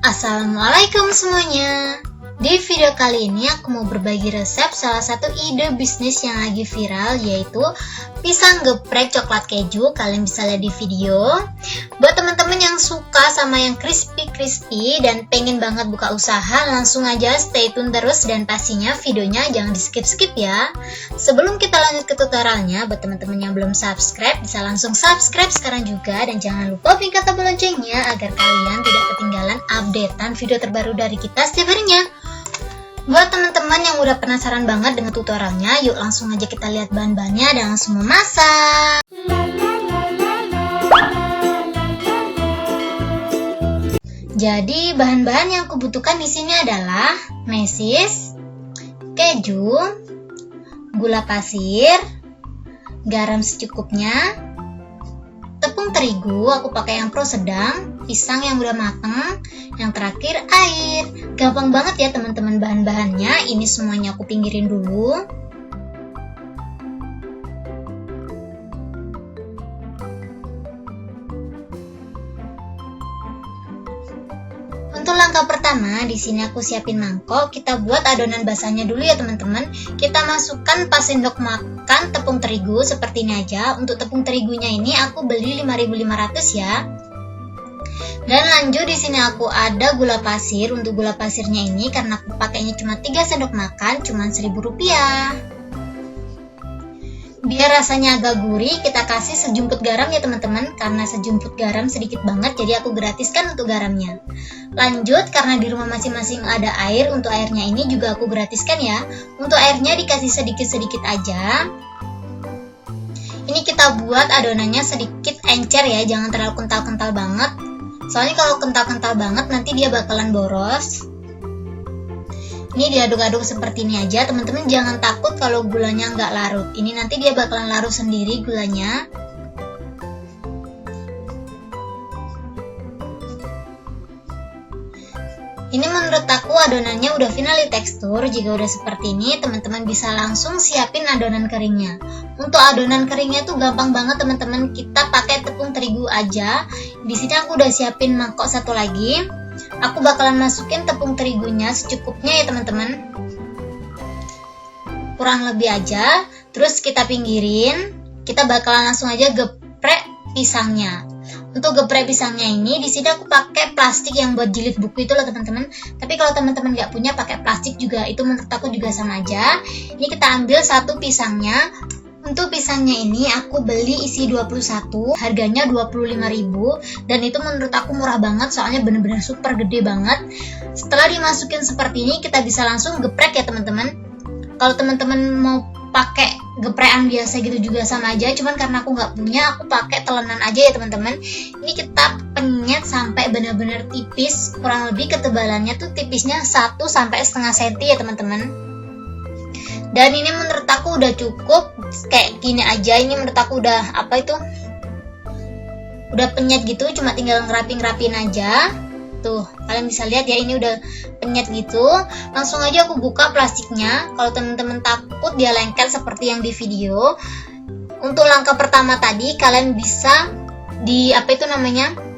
Assalamualaikum semuanya. Di video kali ini aku mau berbagi resep salah satu ide bisnis yang lagi viral, yaitu pisang geprek coklat keju. Kalian bisa lihat di video. Buat teman-teman yang suka sama yang crispy dan pengen banget buka usaha, langsung aja stay tune terus, dan pastinya videonya jangan di skip-skip ya. Sebelum kita lanjut ke tutorialnya, buat teman-teman yang belum subscribe bisa langsung subscribe sekarang juga, dan jangan lupa pencet tombol loncengnya agar kalian tidak ketinggalan updatean video terbaru dari kita setiap harinya. Buat teman-teman yang udah penasaran banget dengan tutorialnya, yuk langsung aja kita lihat bahan-bahannya dan langsung memasak. Jadi bahan-bahan yang aku butuhkan di sini adalah mesis, keju, gula pasir, garam secukupnya, tepung terigu aku pakai yang pro sedang, pisang yang udah mateng, yang terakhir air. Gampang banget ya teman-teman bahan-bahannya. Ini semuanya aku pinggirin dulu. Untuk langkah pertama, di sini aku siapin mangkok. Kita buat adonan basahnya dulu ya teman-teman. Kita masukkan 4 sendok makan tepung terigu seperti ini aja. Untuk tepung terigunya ini aku beli 5.500 ya. Dan lanjut di sini aku ada gula pasir. Untuk gula pasirnya ini karena aku pakainya cuma 3 sendok makan, cuma Rp1.000. Biar rasanya agak gurih, kita kasih sejumput garam ya teman-teman. Karena sejumput garam sedikit banget, jadi aku gratiskan untuk garamnya. Lanjut, karena di rumah masing-masing ada air, untuk airnya ini juga aku gratiskan ya. Untuk airnya dikasih sedikit-sedikit aja. Ini kita buat adonannya sedikit encer ya, jangan terlalu kental-kental banget. Soalnya kalau kental-kental banget nanti dia bakalan boros. Ini diaduk-aduk seperti ini aja, teman-teman jangan takut kalau gulanya nggak larut. Ini nanti dia bakalan larut sendiri gulanya. Ini menurut aku adonannya udah final di tekstur. Jika udah seperti ini, teman-teman bisa langsung siapin adonan keringnya. Untuk adonan keringnya tuh gampang banget teman-teman. Kita pakai tepung terigu aja. Di sini aku udah siapin mangkok satu lagi. Aku bakalan masukin tepung terigunya secukupnya ya teman-teman. Kurang lebih aja. Terus kita pinggirin. Kita bakalan langsung aja geprek pisangnya. Untuk geprek pisangnya ini, di sini aku pakai plastik yang buat jilid buku itu loh teman-teman. Tapi kalau teman-teman nggak punya, pakai plastik juga, itu menurut aku juga sama aja. Ini kita ambil satu pisangnya. Untuk pisangnya ini aku beli isi 21, harganya 25.000, dan itu menurut aku murah banget, soalnya bener-bener super gede banget. Setelah dimasukin seperti ini, kita bisa langsung geprek ya teman-teman. Kalau teman-teman mau pakai geprekan biasa gitu juga sama aja, cuman karena aku nggak punya, aku pakai telenan aja ya teman-teman. Ini kita penyet sampai benar-benar tipis, kurang lebih ketebalannya tuh tipisnya 1 sampai setengah cm ya teman-teman. Dan ini menurut aku udah cukup kayak gini aja. Ini menurut aku udah udah penyet gitu, cuma tinggal ngerapin aja. Tuh, kalian bisa lihat ya, ini udah penyet gitu. Langsung aja aku buka plastiknya. Kalau teman-teman takut dia lengket seperti yang di video, untuk langkah pertama tadi kalian bisa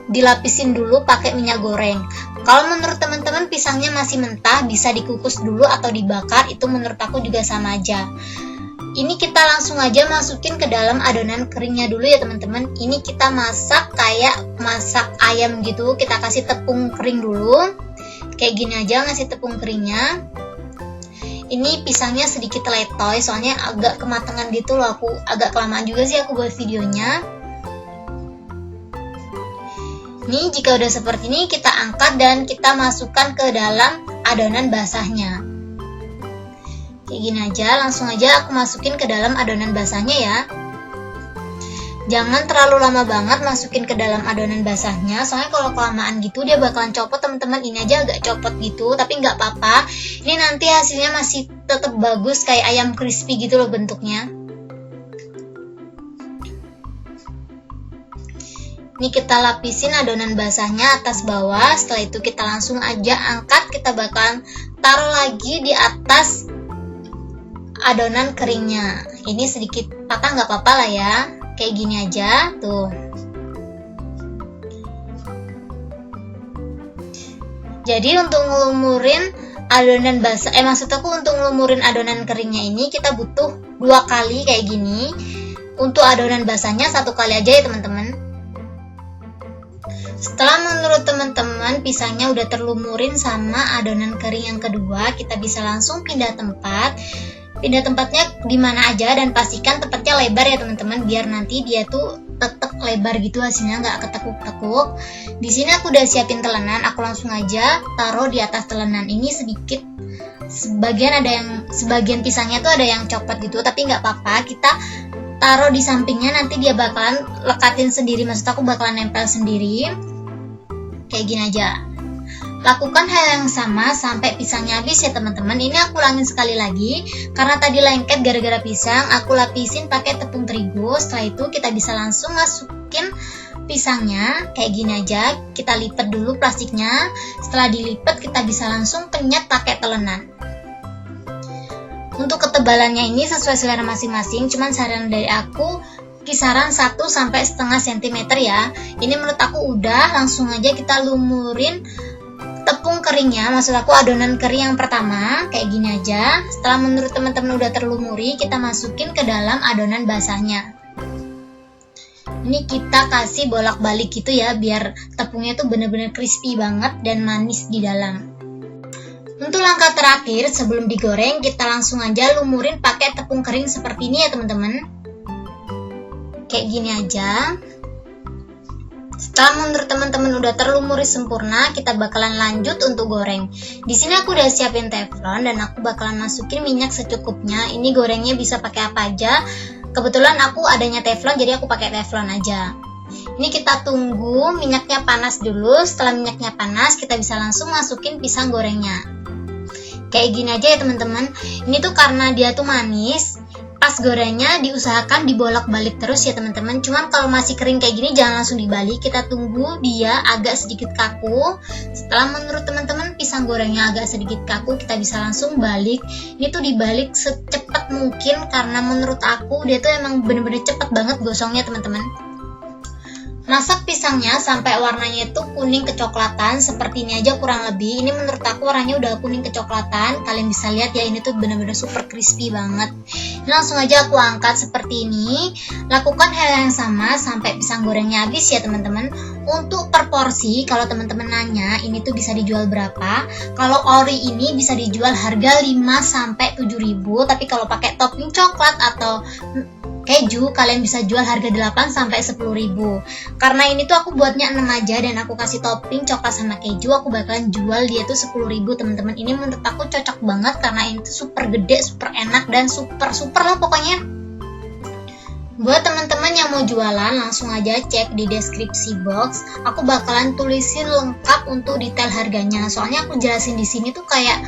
dilapisin dulu pakai minyak goreng. Kalau menurut teman-teman pisangnya masih mentah, bisa dikukus dulu atau dibakar, itu menurut aku juga sama aja. Ini kita langsung aja masukin ke dalam adonan keringnya dulu ya teman-teman. Ini kita masak kayak masak ayam gitu. Kita kasih tepung kering dulu. Kayak gini aja ngasih tepung keringnya. Ini pisangnya sedikit letoy, soalnya agak kematangan gitu loh. Aku agak kelamaan juga sih aku buat videonya. Ini jika udah seperti ini, kita angkat dan kita masukkan ke dalam adonan basahnya. Kayak gini aja, langsung aja aku masukin ke dalam adonan basahnya ya. Jangan terlalu lama banget masukin ke dalam adonan basahnya, soalnya kalau kelamaan gitu dia bakalan copot teman-teman. Ini aja agak copot gitu, tapi nggak apa-apa. Ini nanti hasilnya masih tetap bagus kayak ayam crispy gitu loh bentuknya. Ini kita lapisin adonan basahnya atas bawah. Setelah itu kita langsung aja angkat. Kita bakalan taruh lagi di atas adonan keringnya. Ini sedikit patah nggak apa-apa lah ya, kayak gini aja tuh. Jadi untuk ngelumurin adonan basah, maksud aku untuk ngelumurin adonan keringnya ini kita butuh 2 kali kayak gini. Untuk adonan basahnya 1 kali aja ya teman-teman. Setelah menurut teman-teman pisangnya udah terlumurin sama adonan kering yang kedua, kita bisa langsung pindah tempat. Pindah tempatnya di mana aja dan pastikan tempatnya lebar ya teman-teman, biar nanti dia tuh tetap lebar gitu hasilnya, nggak ketekuk-tekuk. Di sini aku udah siapin telenan, aku langsung aja taruh di atas telenan ini sedikit. Sebagian pisangnya tuh ada yang copot gitu, tapi nggak apa-apa, kita taruh di sampingnya, nanti dia bakalan lekatin sendiri, maksud aku bakalan nempel sendiri. Kayak gini aja. Lakukan hal yang sama sampai pisangnya habis ya teman-teman. Ini aku ulangin sekali lagi karena tadi lengket gara-gara pisang. Aku lapisin pakai tepung terigu. Setelah itu kita bisa langsung masukin pisangnya kayak gini aja. Kita lipat dulu plastiknya. Setelah dilipat kita bisa langsung penyet pakai telenan. Untuk ketebalannya ini sesuai selera masing-masing. Cuman saran dari aku kisaran 1-1,5 cm ya. Ini menurut aku udah, langsung aja kita lumurin tepung keringnya, maksud aku adonan kering yang pertama kayak gini aja. Setelah menurut teman-teman udah terlumuri, kita masukin ke dalam adonan basahnya. Ini kita kasih bolak-balik gitu ya, biar tepungnya tuh bener-bener crispy banget dan manis di dalam. Untuk langkah terakhir sebelum digoreng, kita langsung aja lumurin pakai tepung kering seperti ini ya teman-teman. Kayak gini aja. Setelah menurut teman-teman udah terlumuri sempurna, kita bakalan lanjut untuk goreng. Di sini aku udah siapin teflon dan aku bakalan masukin minyak secukupnya. Ini gorengnya bisa pakai apa aja. Kebetulan aku adanya teflon, jadi aku pakai teflon aja. Ini kita tunggu minyaknya panas dulu. Setelah minyaknya panas, kita bisa langsung masukin pisang gorengnya. Kayak gini aja ya teman-teman. Ini tuh karena dia tuh manis, pas gorengnya diusahakan dibolak-balik terus ya teman-teman. Cuman kalau masih kering kayak gini jangan langsung dibalik, kita tunggu dia agak sedikit kaku. Setelah menurut teman-teman pisang gorengnya agak sedikit kaku, kita bisa langsung balik. Ini tuh dibalik secepat mungkin karena menurut aku dia tuh emang bener-bener cepet banget gosongnya teman-teman. Masak pisangnya sampai warnanya itu kuning kecoklatan seperti ini aja kurang lebih. Ini menurut aku warnanya udah kuning kecoklatan. Kalian bisa lihat ya, ini tuh bener-bener super crispy banget. Ini langsung aja aku angkat seperti ini. Lakukan hal yang sama sampai pisang gorengnya habis ya teman-teman. Untuk per porsi, kalau teman-teman nanya ini tuh bisa dijual berapa? Kalau ori ini bisa dijual harga 5-7 ribu. Tapi kalau pakai topping coklat atau keju, kalian bisa jual harga 8-10 ribu. Karena ini tuh aku buatnya 6 aja dan aku kasih topping coklat sama keju, aku bakalan jual dia tuh 10 ribu teman-teman. Ini menurut aku cocok banget karena ini tuh super gede, super enak dan super lah pokoknya. Buat teman-teman yang mau jualan, langsung aja cek di deskripsi box. Aku bakalan tulisin lengkap untuk detail harganya. Soalnya aku jelasin di sini tuh kayak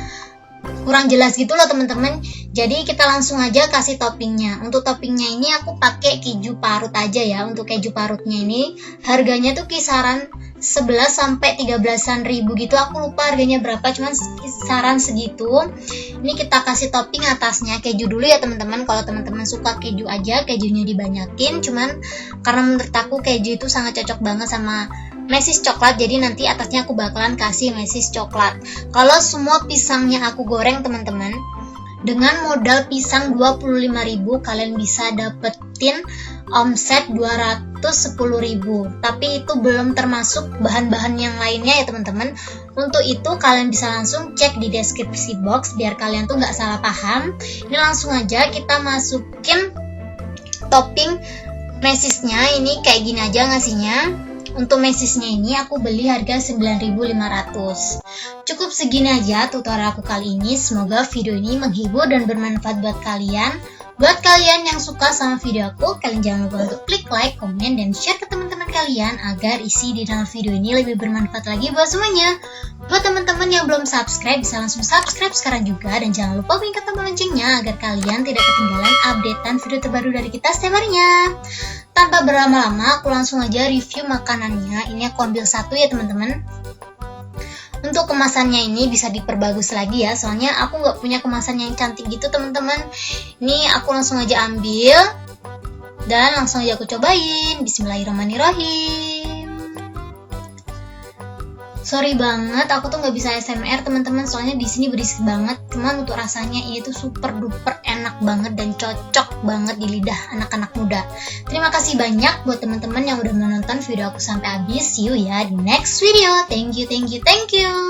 kurang jelas gitu loh teman-teman. Jadi kita langsung aja kasih toppingnya. Untuk toppingnya ini aku pakai keju parut aja ya. Untuk keju parutnya ini harganya tuh kisaran 11-13 ribu gitu. Aku lupa harganya berapa, cuman kisaran segitu. Ini kita kasih topping atasnya keju dulu ya teman-teman. Kalau teman-teman suka keju aja, kejunya dibanyakin. Cuman karena menurut aku keju itu sangat cocok banget sama mesis coklat, jadi nanti atasnya aku bakalan kasih mesis coklat. Kalau semua pisangnya aku goreng teman-teman, dengan modal pisang 25.000 kalian bisa dapetin omset 210.000. Tapi itu belum termasuk bahan-bahan yang lainnya ya teman-teman. Untuk itu kalian bisa langsung cek di deskripsi box biar kalian tuh nggak salah paham. Ini langsung aja kita masukin topping mesisnya. Ini kayak gini aja ngasihnya. Untuk mesisnya ini aku beli harga 9.500. Cukup segini aja tutorial aku kali ini. Semoga video ini menghibur dan bermanfaat buat kalian. Buat kalian yang suka sama video aku, kalian jangan lupa untuk klik like, komen, dan share ke teman-teman kalian agar isi di dalam video ini lebih bermanfaat lagi buat semuanya. Buat teman-teman yang belum subscribe, bisa langsung subscribe sekarang juga. Dan jangan lupa bunyikan tombol loncengnya agar kalian tidak ketinggalan updatean video terbaru dari kita setiap harinya. Tanpa berlama-lama, aku langsung aja review makanannya. Ini aku ambil satu ya teman-teman. Untuk kemasannya ini bisa diperbagus lagi ya, soalnya aku nggak punya kemasan yang cantik gitu teman-teman. Ini aku langsung aja ambil dan langsung aja aku cobain. Bismillahirrahmanirrahim. Sorry banget, aku tuh nggak bisa ASMR teman-teman, soalnya di sini berisik banget. Cuman untuk rasanya ini tuh super duper enak banget dan cocok banget di lidah anak-anak muda. Terima kasih banyak buat teman-teman yang udah menonton video aku sampai habis. See you ya di next video. Thank you, thank you, thank you.